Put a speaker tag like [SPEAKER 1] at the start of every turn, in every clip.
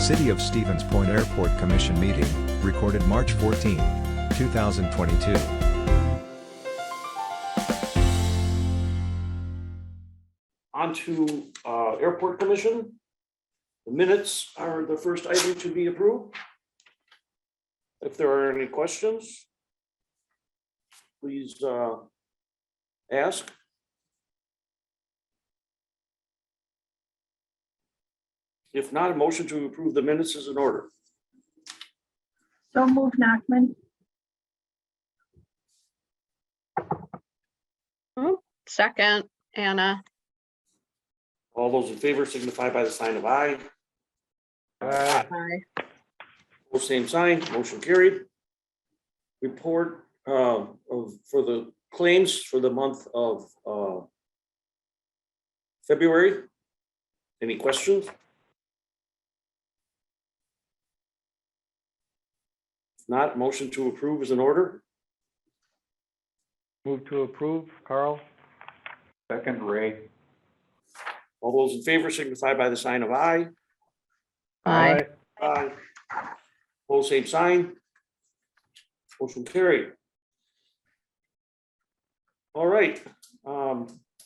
[SPEAKER 1] City of Stevens Point Airport Commission meeting, recorded March 14, 2022.
[SPEAKER 2] On to Airport Commission. The minutes are the first item to be approved. If there are any questions, please ask. If not, a motion to approve the minutes is in order.
[SPEAKER 3] So move, Nachman.
[SPEAKER 4] Second, Anna.
[SPEAKER 2] All those in favor signify by the sign of aye.
[SPEAKER 4] Aye.
[SPEAKER 2] All same sign, motion carried. Report for the claims for the month of February. Any questions? If not, motion to approve is in order.
[SPEAKER 5] Move to approve, Carl. Second, Ray.
[SPEAKER 2] All those in favor signify by the sign of aye.
[SPEAKER 4] Aye.
[SPEAKER 2] Aye. All same sign. Motion carried. All right,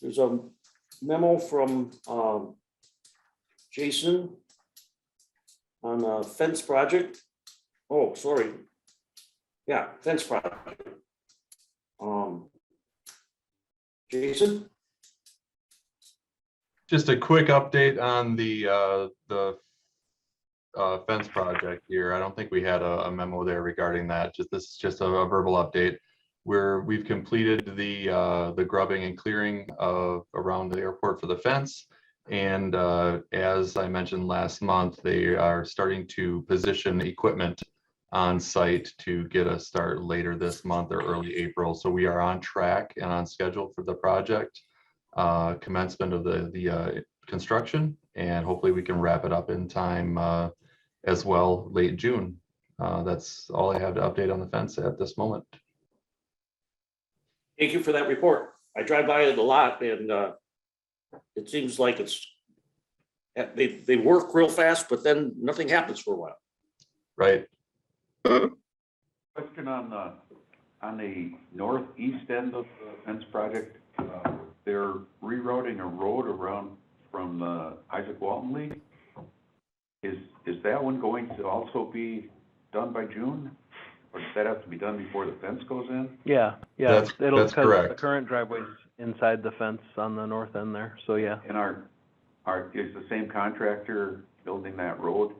[SPEAKER 2] there's a memo from Jason on a fence project. Oh, sorry. Yeah, fence project. Jason?
[SPEAKER 6] Just a quick update on the fence project here. I don't think we had a memo there regarding that. This is just a verbal update. We've completed the grubbing and clearing around the airport for the fence. And as I mentioned last month, they are starting to position equipment on site to get a start later this month or early April. So we are on track and on schedule for the project commencement of the construction, and hopefully we can wrap it up in time as well late June. That's all I have to update on the fence at this moment.
[SPEAKER 2] Thank you for that report. I drive by it a lot and it seems like they work real fast, but then nothing happens for a while.
[SPEAKER 6] Right.
[SPEAKER 5] Question on the northeast end of the fence project. They're rerouting a road around from the Isaac Walton League. Is that one going to also be done by June? Or does that have to be done before the fence goes in?
[SPEAKER 7] Yeah.
[SPEAKER 6] That's
[SPEAKER 7] Because
[SPEAKER 6] correct.
[SPEAKER 7] the current driveway's inside the fence on the north end there, so yeah.
[SPEAKER 5] And is the same contractor building that road?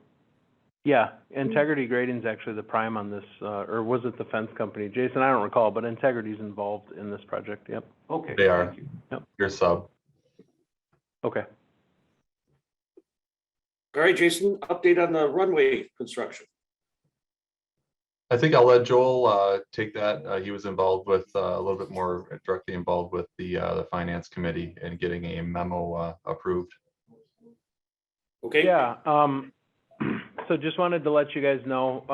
[SPEAKER 7] Yeah, Integrity Grading's actually the prime on this, or was it the fence company? Jason, I don't recall, but Integrity's involved in this project, yep.
[SPEAKER 5] Okay.
[SPEAKER 6] They are.
[SPEAKER 5] Thank you.
[SPEAKER 7] Yep.
[SPEAKER 6] Your sub.
[SPEAKER 7] Okay.
[SPEAKER 2] All right, Jason, update on the runway construction.
[SPEAKER 6] I think I'll let Joel take that. He was involved with a little bit more directly involved with the finance committee and getting a memo approved.
[SPEAKER 2] Okay.
[SPEAKER 7] Yeah, so just wanted to let you guys know,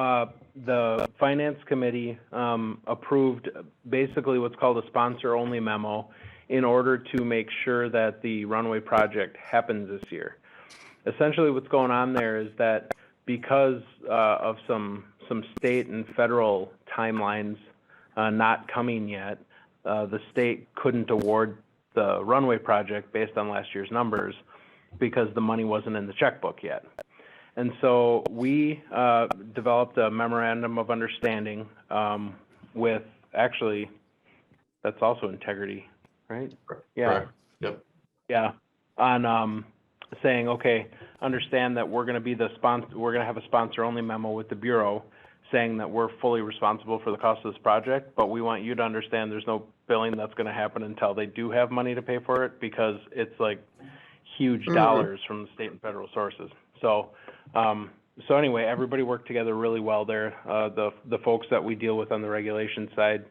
[SPEAKER 7] the finance committee approved basically what's called a sponsor-only memo in order to make sure that the runway project happens this year. Essentially what's going on there is that because of some state and federal timelines not coming yet, the state couldn't award the runway project based on last year's numbers because the money wasn't in the checkbook yet. And so we developed a memorandum of understanding with, actually, that's also Integrity, right? Yeah.
[SPEAKER 6] Correct. Yep.
[SPEAKER 7] Yeah. On saying, okay, understand that we're going to be the sponsor. We're going to have a sponsor-only memo with the Bureau saying that we're fully responsible for the cost of this project, but we want you to understand there's no billing that's going to happen until they do have money to pay for it, because it's like huge dollars from the state and federal sources. So, so anyway, everybody worked together really well there. The folks that we deal with on the regulation side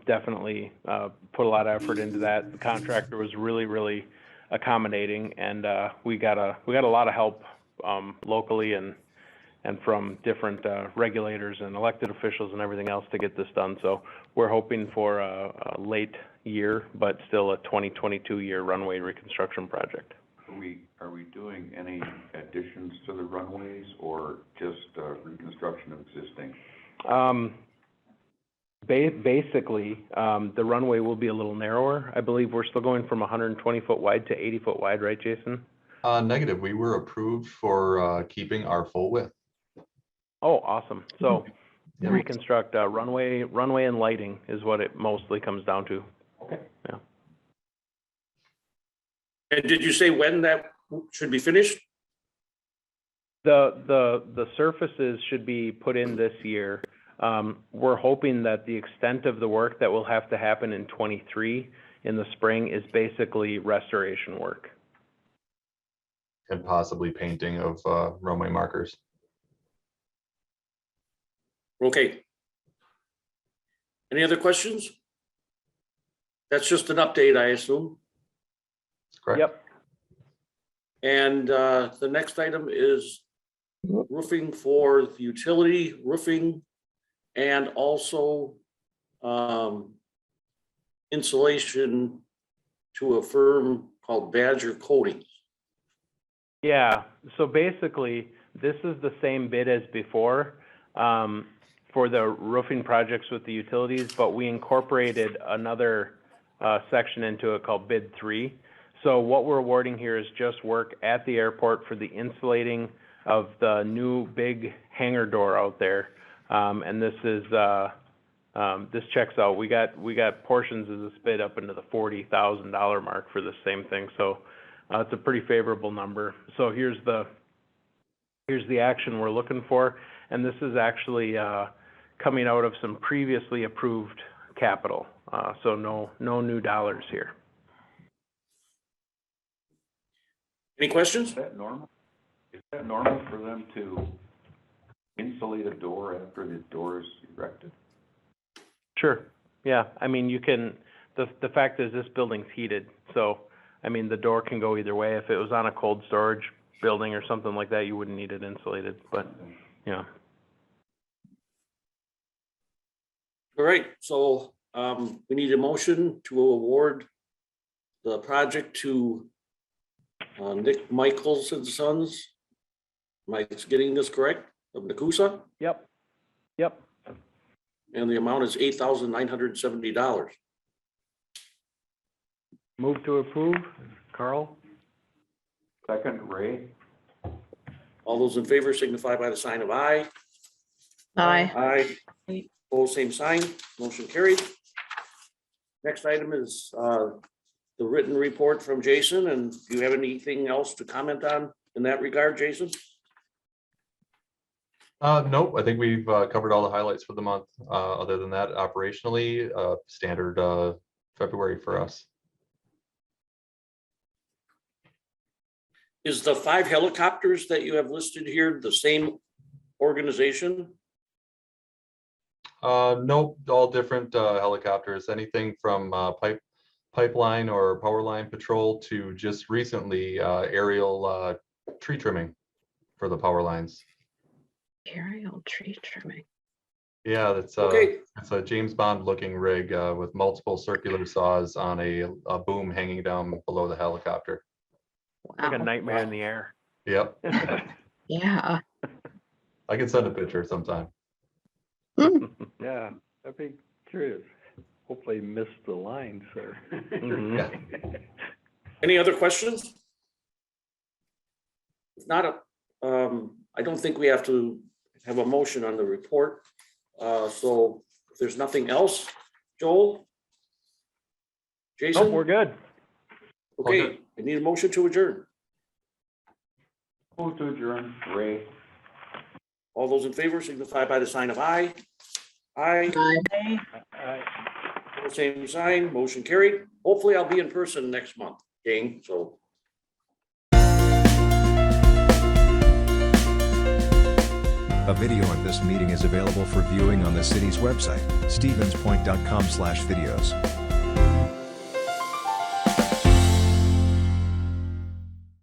[SPEAKER 7] definitely put a lot of effort into that. The contractor was really accommodating, and we got a lot of help locally and from different regulators and elected officials and everything else to get this done. So we're hoping for a late year, but still a 2022 year runway reconstruction project.
[SPEAKER 5] are we doing any additions to the runways or just reconstruction of existing?
[SPEAKER 7] Basically, the runway will be a little narrower. I believe we're still going from 120-foot wide to 80-foot wide, right, Jason?
[SPEAKER 6] Negative, we were approved for keeping our full width.
[SPEAKER 7] Oh, awesome. So
[SPEAKER 6] Yeah.
[SPEAKER 7] reconstruct runway and lighting is what it mostly comes down to.
[SPEAKER 2] Okay.
[SPEAKER 7] Yeah.
[SPEAKER 2] And did you say when that should be finished?
[SPEAKER 7] The surfaces should be put in this year. We're hoping that the extent of the work that will have to happen in '23 in the spring is basically restoration work.
[SPEAKER 6] And possibly painting of runway markers.
[SPEAKER 2] Okay. Any other questions? That's just an update, I assume.
[SPEAKER 6] Correct.
[SPEAKER 7] Yep.
[SPEAKER 2] And the next item is roofing for the utility roofing and also insulation to a firm called Badger Coatings.
[SPEAKER 7] Yeah, so basically, this is the same bid as before for the roofing projects with the utilities, but we incorporated another section into it called bid 3. So what we're awarding here is just work at the airport for the insulating of the new big hangar door out there. And this is this checks out. We got portions of this bid up into the $40,000 mark for the same thing. So it's a pretty favorable number. So here's the action we're looking for, and this is actually coming out of some previously approved capital. So no new dollars here.
[SPEAKER 2] Any questions?
[SPEAKER 5] Is that normal? Is that normal for them to insulate a door after the door is erected?
[SPEAKER 7] Sure. Yeah. I mean, you can. The fact is, this building's heated, so I mean, the door can go either way. If it was on a cold storage building or something like that, you wouldn't need it insulated. But yeah.
[SPEAKER 2] All right, so we need a motion to award the project to Nick Michaels and Sons. Am I getting this correct? Of Nakusa,
[SPEAKER 7] Yep.
[SPEAKER 2] and the amount is $8,970.
[SPEAKER 7] Move to approve. Carl?
[SPEAKER 5] Second, Ray?
[SPEAKER 2] All those in favor signify by the sign of aye.
[SPEAKER 4] Aye.
[SPEAKER 2] Aye. Opposed, same sign. Motion carried. Next item is the written report from Jason. And do you have anything else to comment on in that regard, Jason?
[SPEAKER 6] Nope, I think we've covered all the highlights for the month. Other than that, operationally, standard February for us.
[SPEAKER 2] Is the 5 helicopters that you have listed here the same organization?
[SPEAKER 6] Nope, all different helicopters, anything from pipeline or power line patrol to just recently aerial tree trimming for the power lines.
[SPEAKER 4] Aerial tree trimming.
[SPEAKER 6] Yeah, that's
[SPEAKER 2] Okay,
[SPEAKER 6] it's a James Bond looking rig with multiple circular saws on a boom hanging down below the helicopter.
[SPEAKER 7] Like a
[SPEAKER 4] Wow.
[SPEAKER 7] nightmare in the air.
[SPEAKER 6] Yep,
[SPEAKER 4] Yeah.
[SPEAKER 6] I can send a picture sometime.
[SPEAKER 8] Yeah, I'd be curious. Hopefully missed the lines there.
[SPEAKER 7] Mhm.
[SPEAKER 6] Yeah.
[SPEAKER 2] any other questions? If not, I don't think we have to have a motion on the report. So if there's nothing else, Joel? Jason?
[SPEAKER 7] Nope, we're good.
[SPEAKER 2] Okay, I need a motion to adjourn.
[SPEAKER 5] Move to adjourn, Ray?
[SPEAKER 2] All those in favor signify by the sign of aye. Aye, same sign, motion carried. Hopefully I'll be in person next month, gang, so.
[SPEAKER 1] A video of this meeting is available for viewing on the city's website, stevenspoint.com/videos.